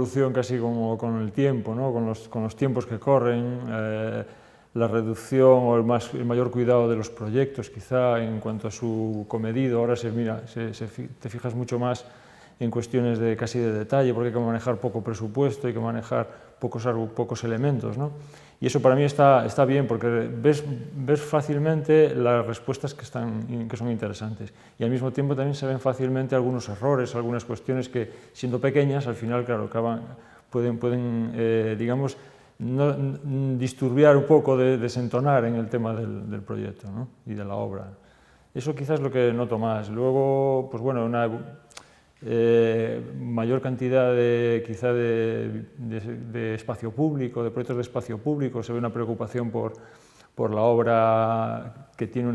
evolución casi como con el tiempo, ¿no? Con los tiempos que corren, la reducción o el mayor cuidado de los proyectos, quizá en cuanto a su comedido. Ahora te fijas mucho más en cuestiones casi de detalle, porque hay que manejar poco presupuesto, hay que manejar pocos elementos, ¿no? Y eso para mí está bien, porque ves fácilmente las respuestas que son interesantes. Y al mismo tiempo también se ven fácilmente algunos errores, algunas cuestiones que, siendo pequeñas, al final, claro, pueden digamos, disturbiar un poco, desentonar en el tema del proyecto, ¿no? Y de la obra. Eso quizás es lo que noto más. Luego, pues bueno, una mayor cantidad quizá de espacio público, de proyectos de espacio público. Se ve una preocupación por la obra que tiene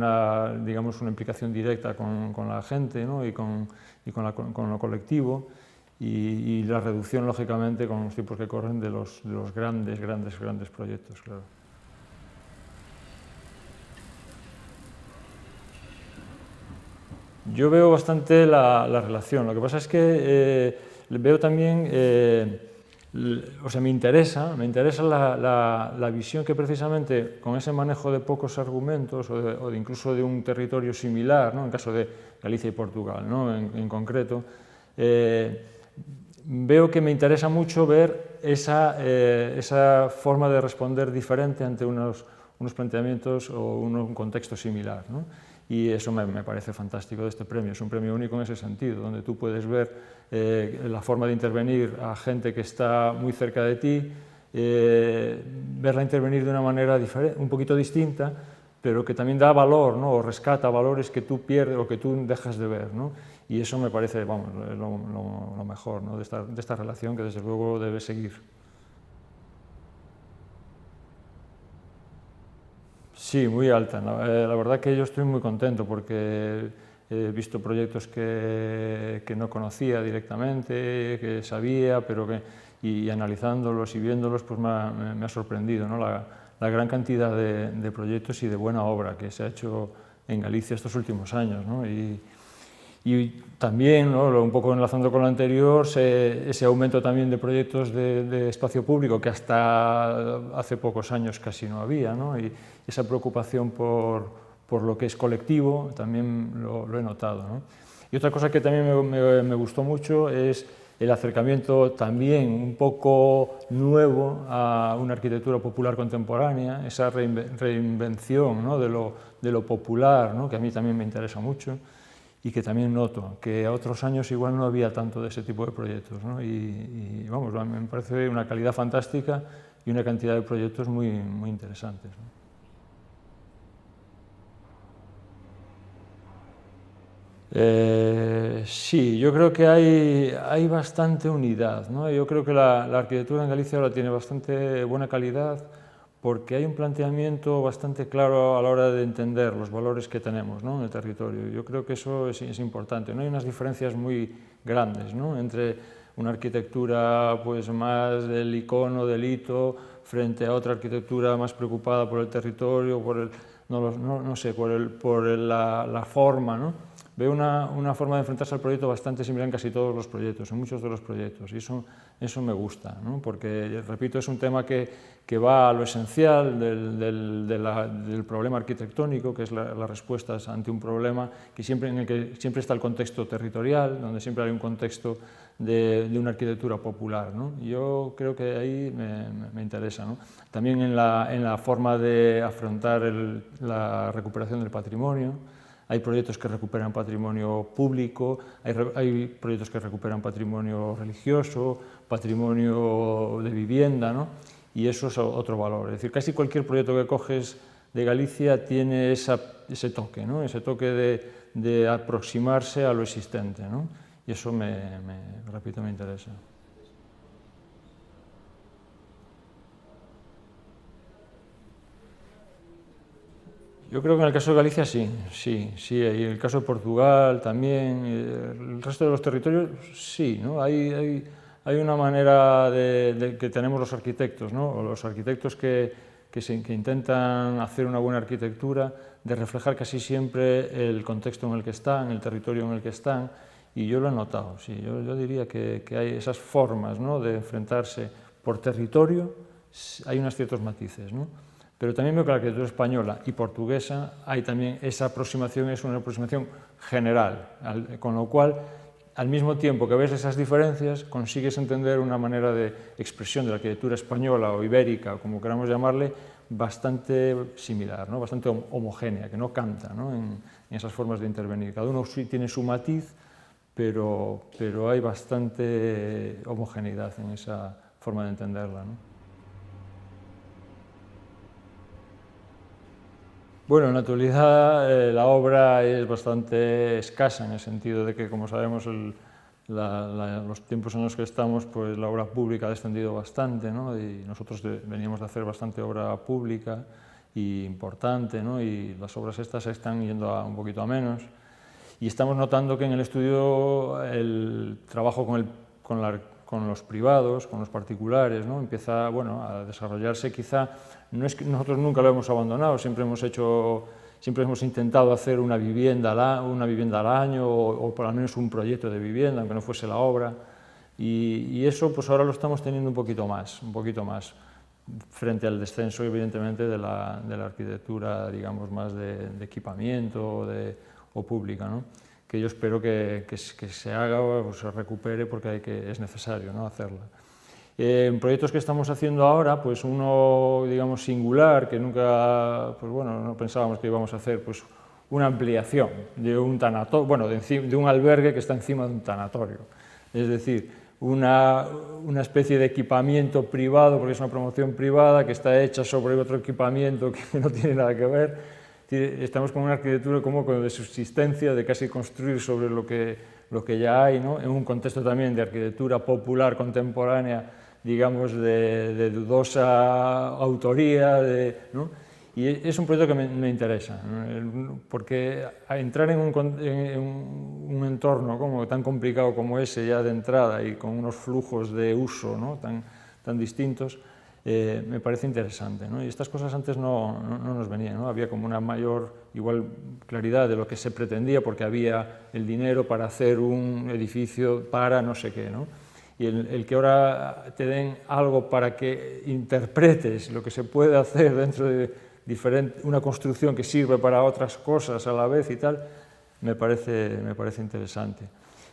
digamos, una implicación directa con la gente, ¿no? y con lo colectivo, y la reducción, lógicamente, con los tiempos que corren de los grandes proyectos, claro. Yo veo bastante la relación. Lo que pasa es que veo también, o sea, me interesa la visión que precisamente con ese manejo de pocos argumentos o incluso de un territorio similar, ¿no? En caso de Galicia y Portugal, ¿no? en concreto, veo que me interesa mucho ver esa forma de responder diferente ante unos planteamientos o un contexto similar, ¿no? Y eso me parece fantástico de este premio. Es un premio único en ese sentido, donde tú puedes ver la forma de intervenir a gente que está muy cerca de ti, verla intervenir de una manera un poquito distinta, pero que también da valor, ¿no? O rescata valores que tú pierdes o que tú dejas de ver, ¿no? Y eso me parece, vamos, lo mejor, ¿no? de esta relación, que desde luego debe seguir. Sí, muy alta. La verdad que yo estoy muy contento, porque he visto proyectos que no conocía directamente, que sabía, y analizándolos y viéndolos, pues me ha sorprendido, ¿no? La gran cantidad de proyectos y de buena obra que se ha hecho en Galicia estos últimos años, ¿no? Y también, ¿no? Un poco enlazando con lo anterior, ese aumento también de proyectos de espacio público, que hasta hace pocos años casi no había, ¿no? Y esa preocupación por lo que es colectivo también lo he notado, ¿no? Y otra cosa que también me gustó mucho es el acercamiento también un poco nuevo a una arquitectura popular contemporánea, esa reinvención, ¿no? de lo popular, ¿no? Que a mí también me interesa mucho, y que también noto que a otros años igual no había tanto de ese tipo de proyectos, ¿no? Y vamos, me parece una calidad fantástica y una cantidad de proyectos muy interesantes, ¿no? Sí, yo creo que hay bastante unidad, ¿no? Yo creo que la arquitectura en Galicia ahora tiene bastante buena calidad, porque hay un planteamiento bastante claro a la hora de entender los valores que tenemos, ¿no? En el territorio. Yo creo que eso es importante. No hay unas diferencias muy grandes, ¿no? Entre una arquitectura pues, más del icono, del hito, frente a otra arquitectura más preocupada por el territorio, no sé, por la forma, ¿no? Veo una forma de enfrentarse al proyecto bastante similar en casi todos los proyectos, en muchos de los proyectos, y eso me gusta, ¿no? Porque, repito, es un tema que va a lo esencial del problema arquitectónico, que es las respuestas ante un problema en el que siempre está el contexto territorial, donde siempre hay un contexto de una arquitectura popular, ¿no? Yo creo que ahí me interesa, ¿no? También en la forma de afrontar la recuperación del patrimonio. Hay proyectos que recuperan patrimonio público, hay proyectos que recuperan patrimonio religioso, patrimonio de vivienda, ¿no? Y eso es otro valor. Es decir, casi cualquier proyecto que coges de Galicia tiene ese toque, ¿no? Ese toque de aproximarse a lo existente, ¿no? Y eso, repito, me interesa. Yo creo que en el caso de Galicia sí, y en el caso de Portugal también, el resto de los territorios sí, ¿no? Hay una manera que tenemos los arquitectos, ¿no? O los arquitectos que intentan hacer una buena arquitectura, de reflejar casi siempre el contexto en el que están, el territorio en el que están, Y yo lo he notado, sí, yo diría que hay esas formas, ¿no?, de enfrentarse por territorio, hay unos ciertos matices, ¿no? Pero también veo que la arquitectura española y portuguesa hay también esa aproximación, es una aproximación general, con lo cual, al mismo tiempo que ves esas diferencias, consigues entender una manera de expresión de la arquitectura española o ibérica, o como queramos llamarle, bastante similar, ¿no?, bastante homogénea, que no canta, ¿no?, en esas formas de intervenir. Cada uno sí tiene su matiz, pero hay bastante homogeneidad en esa forma de entenderla, ¿no? Bueno, en la actualidad la obra es bastante escasa en el sentido de que, como sabemos, los tiempos en los que estamos, pues la obra pública ha descendido bastante, ¿no? Y nosotros veníamos de hacer bastante obra pública y importante, ¿no? Y las obras estas se están yendo un poquito a menos. Y estamos notando que en el estudio el trabajo con los privados, con los particulares, ¿no?, empieza, bueno, a desarrollarse. Quizá no es que nosotros nunca lo hemos abandonado, siempre hemos intentado hacer una vivienda al año o por lo menos un proyecto de vivienda, aunque no fuese la obra. Y eso pues ahora lo estamos teniendo un poquito más, frente al descenso, evidentemente, de la arquitectura, digamos, más de equipamiento o pública, ¿no?, que yo espero que se haga o se recupere porque es necesario, ¿no?, hacerla. En proyectos que estamos haciendo ahora, pues uno, digamos, singular, que nunca, pues bueno, no pensábamos que íbamos a hacer, pues una ampliación de un tanatorio, bueno, de un albergue que está encima de un tanatorio. Es decir, una especie de equipamiento privado, porque es una promoción privada que está hecha sobre otro equipamiento que no tiene nada que ver. Estamos con una arquitectura como de subsistencia, de casi construir sobre lo que ya hay, ¿no?, en un contexto también de arquitectura popular contemporánea, digamos, de dudosa autoría, ¿no? Y es un proyecto que me interesa, ¿no?, porque entrar en un entorno como tan complicado como ese ya de entrada y con unos flujos de uso, ¿no?, tan distintos, me parece interesante, ¿no? Y estas cosas antes no nos venían, ¿no? Había como una mayor claridad de lo que se pretendía porque había el dinero para hacer un edificio para no sé qué, ¿no? Y el que ahora te den algo para que interpretes lo que se puede hacer dentro de una construcción que sirve para otras cosas a la vez y tal, me parece interesante.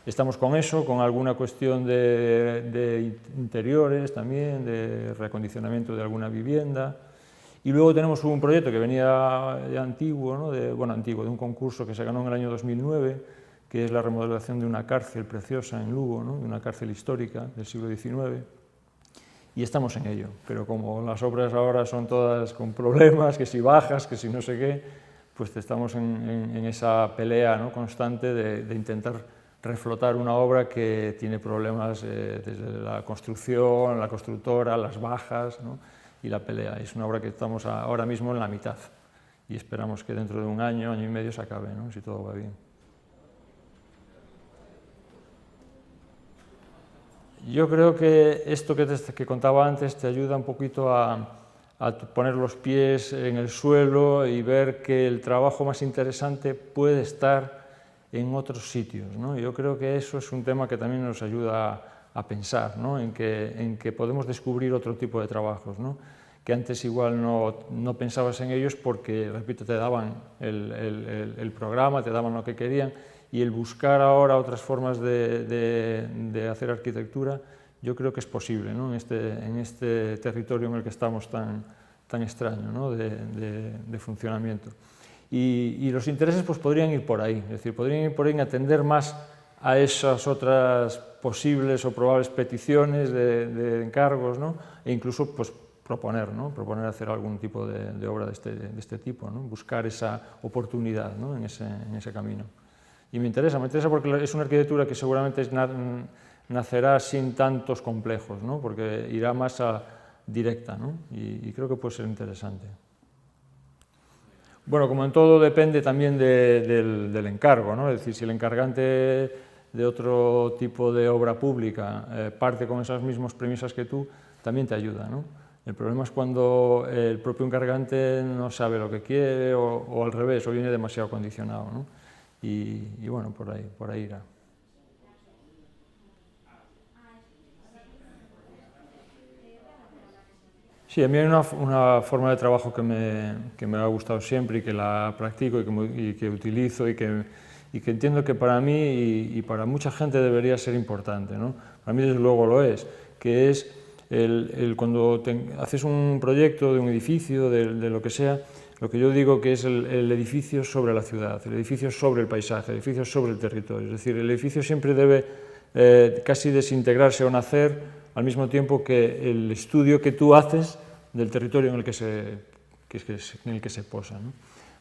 Estamos con eso, con alguna cuestión de interiores también, de reacondicionamiento de alguna vivienda. Y luego tenemos un proyecto que venía ya antiguo, ¿no?, de un concurso que se ganó en el año 2009, que es la remodelación de una cárcel preciosa en Lugo, ¿no?, de una cárcel histórica del siglo XIX. Y estamos en ello, pero como las obras ahora son todas con problemas, que si bajas, que si no sé qué, pues estamos en esa pelea, ¿no?, constante de intentar reflotar una obra que tiene problemas desde la construcción, la constructora, las bajas, ¿no?, y la pelea. Es una obra que estamos ahora mismo en la mitad y esperamos que dentro de un año y medio se acabe, ¿no?, si todo va bien. Yo creo que esto que contaba antes te ayuda un poquito a poner los pies en el suelo y ver que el trabajo más interesante puede estar en otros sitios, ¿no? Yo creo que eso es un tema que también nos ayuda a pensar, ¿no?, en que podemos descubrir otro tipo de trabajos, ¿no?, que antes igual no pensabas en ellos porque, repito, te daban el programa, te daban lo que querían, y el buscar ahora otras formas de hacer arquitectura, yo creo que es posible, ¿no?, en este territorio en el que estamos tan extraño, ¿no?, de funcionamiento. Y los intereses pues podrían ir por ahí, es decir, podrían ir por ahí en atender más a esas otras posibles o probables peticiones de encargos, ¿no?, e incluso pues proponer hacer algún tipo de obra de este tipo, ¿no?, buscar esa oportunidad, ¿no?, en ese camino. Y me interesa porque es una arquitectura que seguramente nacerá sin tantos complejos, ¿no?, porque irá más directa, ¿no?, y creo que puede ser interesante. Bueno, como en todo depende también del encargo, ¿no?, es decir, si el encargante de otro tipo de obra pública parte con esas mismas premisas que tú, también te ayuda, ¿no? El problema es cuando el propio encargante no sabe lo que quiere o al revés, o viene demasiado condicionado, ¿no? Y bueno, por ahí irá. Sí, a mí hay una forma de trabajo que me ha gustado siempre y que la practico y que utilizo y que entiendo que para mí y para mucha gente debería ser importante, ¿no? Para mí desde luego lo es, que es cuando haces un proyecto de un edificio, de lo que sea, lo que yo digo que es el edificio sobre la ciudad, el edificio sobre el paisaje, el edificio sobre el territorio. Es decir, el edificio siempre debe casi desintegrarse o nacer al mismo tiempo que el estudio que tú haces del territorio en el que se posa, ¿no?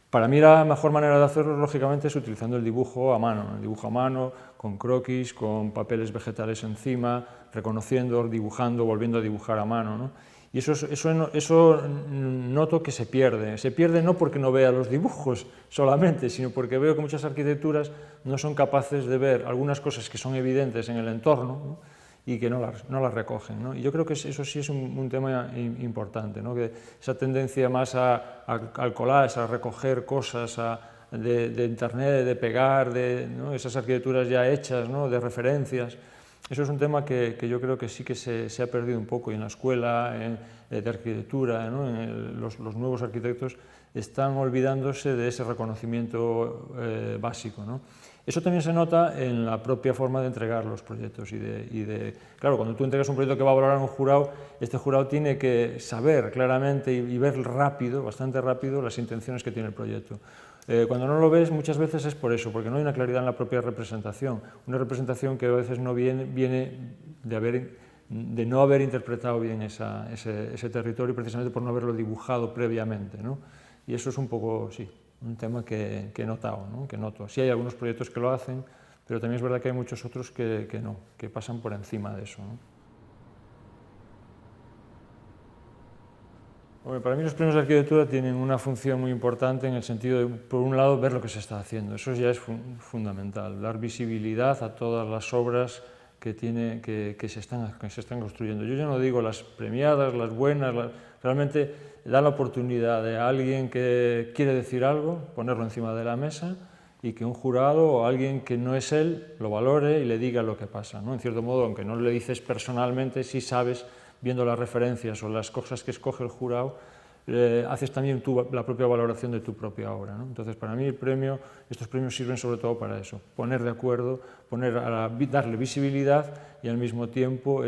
Para mí la mejor manera de hacerlo, lógicamente, es utilizando el dibujo a mano, con croquis, con papeles vegetales encima, reconociendo, dibujando, volviendo a dibujar a mano, ¿no? Y eso noto que se pierde no porque no vea los dibujos solamente, sino porque veo que muchas arquitecturas no son capaces de ver algunas cosas que son evidentes en el entorno, ¿no? Y que no las recogen, ¿no? Y yo creo que eso sí es un tema importante, ¿no? Que esa tendencia más al collage, a recoger cosas de internet, de pegar, ¿no? Esas arquitecturas ya hechas, ¿no? De referencias. Eso es un tema que yo creo que sí que se ha perdido un poco y en la escuela de arquitectura, ¿no? Los nuevos arquitectos están olvidándose de ese reconocimiento básico, ¿no? Eso también se nota en la propia forma de entregar los proyectos claro, cuando tú entregas un proyecto que va a valorar un jurado, este jurado tiene que saber claramente y ver rápido, bastante rápido, las intenciones que tiene el proyecto. Cuando no lo ves, muchas veces es por eso, porque no hay una claridad en la propia representación. Una representación que a veces no viene de no haber interpretado bien ese territorio, precisamente por no haberlo dibujado previamente, ¿no? Y eso es un poco, sí, un tema que he notado, ¿no? Que noto. Sí hay algunos proyectos que lo hacen, pero también es verdad que hay muchos otros que no, que pasan por encima de eso, ¿no? Bueno, para mí los premios de arquitectura tienen una función muy importante en el sentido de, por un lado, ver lo que se está haciendo. Eso ya es fundamental, dar visibilidad a todas las obras que se están construyendo. Yo ya no digo las premiadas, las buenas, realmente da la oportunidad de alguien que quiere decir algo, ponerlo encima de la mesa y que un jurado o alguien que no es él lo valore y le diga lo que pasa, ¿no? En cierto modo, aunque no le dices personalmente, sí sabes, viendo las referencias o las cosas que escoge el jurado, haces también la propia valoración de tu propia obra, ¿no? Entonces, para mí estos premios sirven sobre todo para eso, poner de acuerdo, darle visibilidad y al mismo tiempo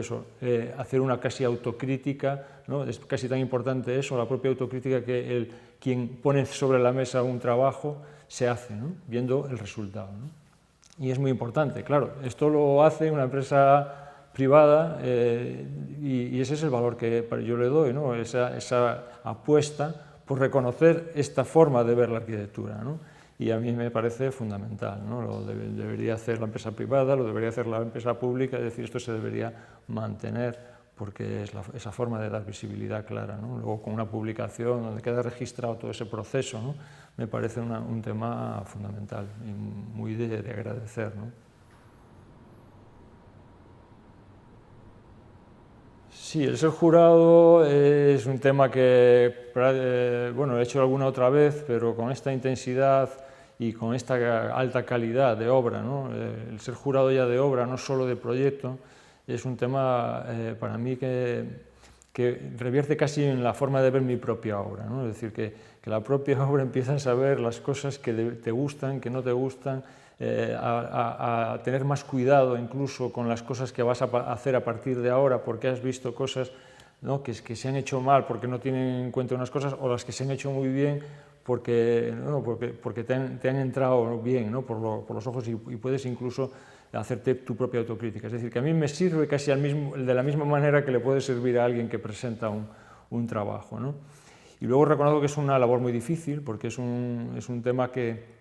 hacer una casi autocrítica, ¿no? Es casi tan importante eso, la propia autocrítica, que quien pone sobre la mesa un trabajo se hace, ¿no? Viendo el resultado, ¿no? Y es muy importante, claro, esto lo hace una empresa privada y ese es el valor que yo le doy, ¿no? Esa apuesta por reconocer esta forma de ver la arquitectura, ¿no? Y a mí me parece fundamental, ¿no? Lo debería hacer la empresa privada, lo debería hacer la empresa pública, es decir, esto se debería mantener porque es esa forma de dar visibilidad clara, ¿no? Luego con una publicación donde queda registrado todo ese proceso, ¿no? Me parece un tema fundamental y muy de agradecer, ¿no? Sí, el ser jurado es un tema que, bueno, he hecho alguna otra vez, pero con esta intensidad y con esta alta calidad de obra, ¿no? El ser jurado ya de obra, no solo de proyecto, es un tema para mí que revierte casi en la forma de ver mi propia obra, ¿no? Es decir, que la propia obra empieza a saber las cosas que te gustan, que no te gustan, a tener más cuidado incluso con las cosas que vas a hacer a partir de ahora, porque has visto cosas, ¿no? que se han hecho mal porque no tienen en cuenta unas cosas, o las que se han hecho muy bien porque te han entrado bien, ¿no? por los ojos y puedes incluso hacerte tu propia autocrítica. Es decir, que a mí me sirve casi de la misma manera que le puede servir a alguien que presenta un trabajo, ¿no? Y luego reconozco que es una labor muy difícil porque es un tema que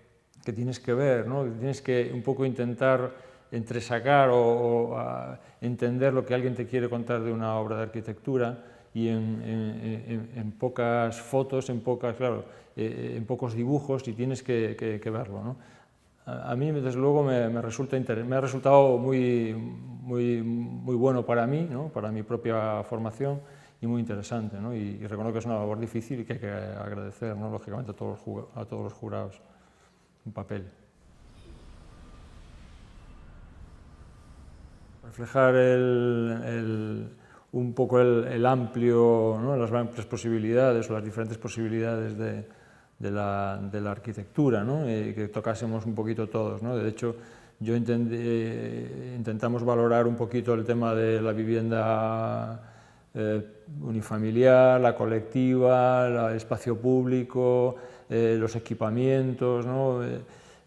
tienes que ver, ¿no? Tienes que un poco intentar entresacar o entender lo que alguien te quiere contar de una obra de arquitectura y en pocas fotos, en pocos dibujos, y tienes que verlo, ¿no? A mí, desde luego, me ha resultado muy bueno para mí, ¿no? Para mi propia formación, y muy interesante, ¿no? Y reconozco que es una labor difícil y que hay que agradecer, ¿no? Lógicamente, a todos los jurados. Un papel. Reflejar un poco el amplio, ¿no? Las amplias posibilidades o las diferentes posibilidades de la arquitectura, ¿no? Que tocásemos un poquito todos, ¿no? De hecho, intentamos valorar un poquito el tema de la vivienda unifamiliar, la colectiva, el espacio público, los equipamientos, ¿no?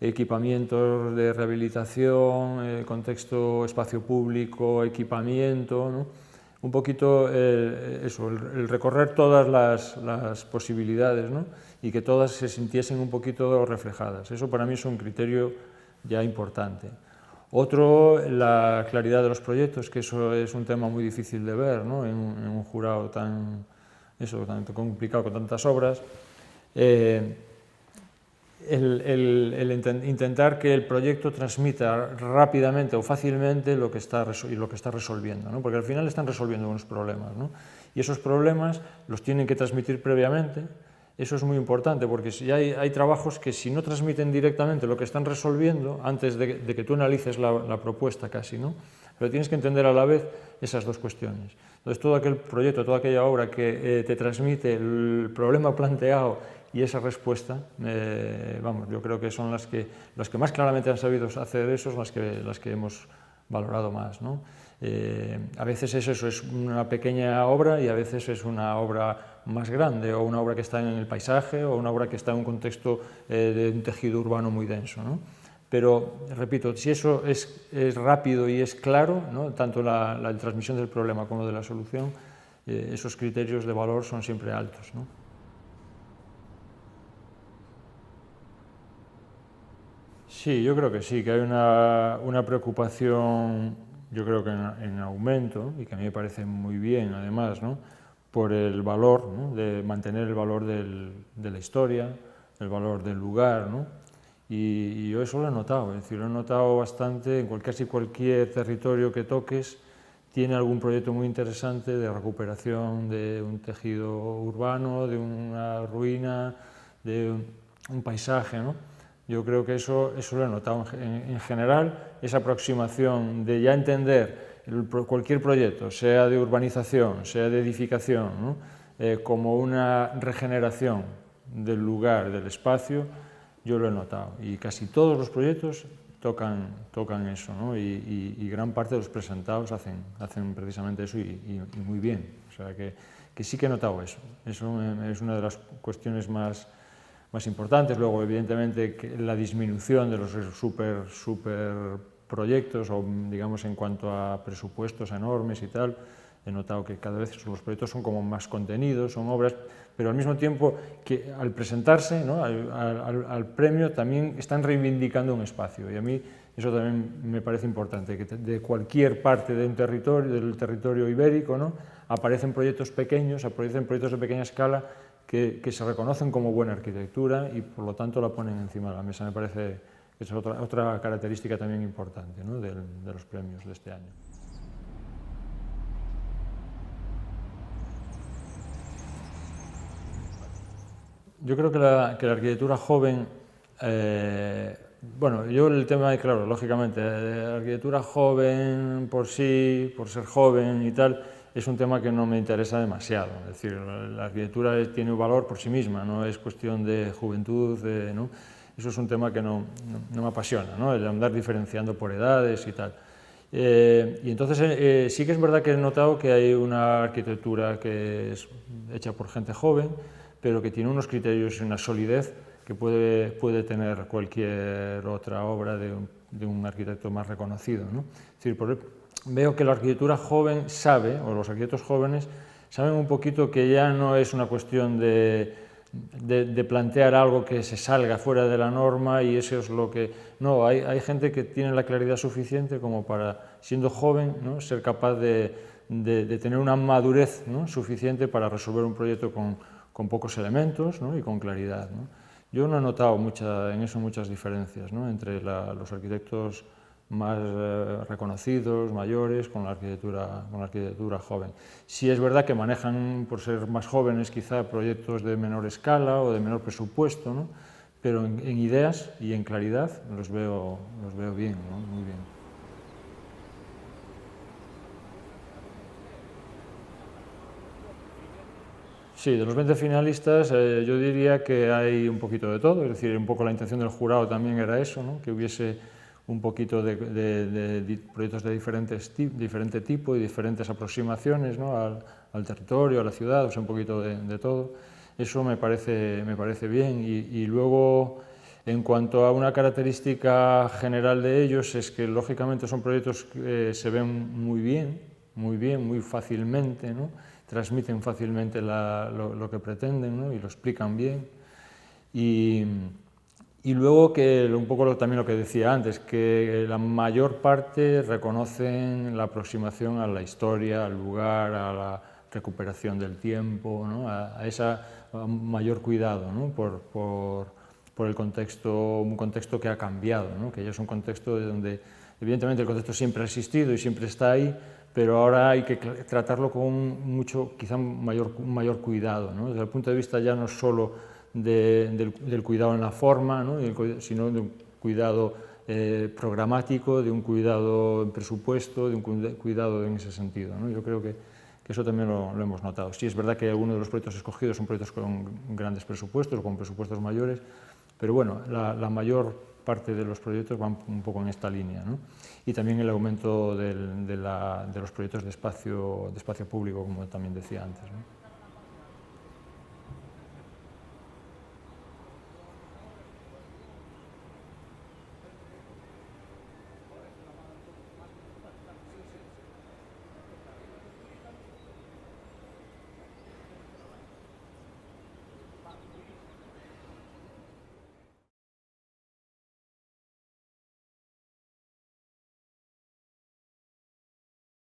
Equipamientos de rehabilitación, contexto espacio público, equipamiento, ¿no? Un poquito eso, el recorrer todas las posibilidades, ¿no? Y que todas se sintiesen un poquito reflejadas. Eso para mí es un criterio ya importante. Otro, la claridad de los proyectos, que eso es un tema muy difícil de ver, ¿no? En un jurado tan complicado, con tantas obras. Intentar que el proyecto transmita rápidamente o fácilmente lo que está resolviendo, ¿no? Porque al final están resolviendo unos problemas, ¿no? Y esos problemas los tienen que transmitir previamente. Eso es muy importante, porque si hay trabajos que si no transmiten directamente lo que están resolviendo, antes de que tú analices la propuesta casi, ¿no? Pero tienes que entender a la vez esas dos cuestiones. Entonces, todo aquel proyecto, toda aquella obra que te transmite el problema planteado y esa respuesta, vamos, yo creo que son las que más claramente han sabido hacer eso, son las que hemos valorado más, ¿no? A veces eso es una pequeña obra y a veces es una obra más grande, o una obra que está en el paisaje, o una obra que está en un contexto de un tejido urbano muy denso, ¿no? Pero, repito, si eso es rápido y es claro, ¿no? Tanto la transmisión del problema como de la solución, esos criterios de valor son siempre altos, ¿no? Sí, yo creo que sí, que hay una preocupación, yo creo que en aumento, y que a mí me parece muy bien además, ¿no? Por el valor, ¿no? De mantener el valor de la historia, el valor del lugar, ¿no? Y yo eso lo he notado, es decir, lo he notado bastante en casi cualquier territorio que toques, tiene algún proyecto muy interesante de recuperación de un tejido urbano, de una ruina, de un paisaje, ¿no? Yo creo que eso lo he notado en general, esa aproximación de ya entender cualquier proyecto, sea de urbanización, sea de edificación, ¿no? Como una regeneración del lugar, del espacio, yo lo he notado. Y casi todos los proyectos tocan eso, ¿no? Y gran parte de los presentados hacen precisamente eso y muy bien. O sea que sí que he notado eso. Eso es una de las cuestiones más importantes. Luego, evidentemente, la disminución de los super proyectos, o digamos en cuanto a presupuestos enormes y tal, he notado que cada vez los proyectos son como más contenidos, son obras, pero al mismo tiempo que al presentarse, ¿no? al premio también están reivindicando un espacio, y a mí eso también me parece importante, que de cualquier parte de un territorio, del territorio ibérico, ¿no? Aparecen proyectos pequeños, aparecen proyectos de pequeña escala que se reconocen como buena arquitectura y por lo tanto la ponen encima de la mesa. Me parece que es otra característica también importante, ¿no? de los premios de este año. Yo creo que la arquitectura joven, bueno, yo el tema, claro, lógicamente, la arquitectura joven por sí, por ser joven y tal, es un tema que no me interesa demasiado. Es decir, la arquitectura tiene un valor por sí misma, no es cuestión de juventud, ¿no? Eso es un tema que no me apasiona, ¿no? El andar diferenciando por edades y tal. Y entonces sí que es verdad que he notado que hay una arquitectura que es hecha por gente joven, pero que tiene unos criterios y una solidez que puede tener cualquier otra obra de un arquitecto más reconocido, ¿no? Es decir, veo que la arquitectura joven sabe, o los arquitectos jóvenes saben un poquito que ya no es una cuestión de plantear algo que se salga fuera de la norma y eso es lo que... No, hay gente que tiene la claridad suficiente como para, siendo joven, ¿no? Ser capaz de tener una madurez, ¿no? Suficiente para resolver un proyecto con pocos elementos, ¿no? Y con claridad, ¿no? Yo no he notado en eso muchas diferencias, ¿no? Entre los arquitectos más reconocidos, mayores, con la arquitectura joven. Sí es verdad que manejan, por ser más jóvenes, quizá proyectos de menor escala o de menor presupuesto, ¿no? Pero en ideas y en claridad los veo bien, ¿no? Muy bien. Sí, de los 20 finalistas yo diría que hay un poquito de todo, es decir, un poco la intención del jurado también era eso, ¿no? Que hubiese un poquito de proyectos de diferente tipo y diferentes aproximaciones, ¿no? al territorio, a la ciudad, o sea, un poquito de todo. Eso me parece bien y luego, en cuanto a una característica general de ellos, es que lógicamente son proyectos que se ven muy fácilmente, ¿no? Transmiten fácilmente lo que pretenden, ¿no? Y lo explican bien. Y luego que un poco también lo que decía antes, que la mayor parte reconocen la aproximación a la historia, al lugar, a la recuperación del tiempo, ¿no? a ese mayor cuidado, ¿no? por el contexto, un contexto que ha cambiado, ¿no? Que ya es un contexto donde evidentemente el contexto siempre ha existido y siempre está ahí, pero ahora hay que tratarlo con mucho, quizá un mayor cuidado, ¿no? Desde el punto de vista ya no solo del cuidado en la forma, ¿no? Sino de un cuidado programático, de un cuidado en presupuesto, de un cuidado en ese sentido, ¿no? Yo creo que eso también lo hemos notado. Sí, es verdad que algunos de los proyectos escogidos son proyectos con grandes presupuestos o con presupuestos mayores, pero bueno, la mayor parte de los proyectos van un poco en esta línea, ¿no? Y también el aumento de los proyectos de espacio público, como también decía antes, ¿no?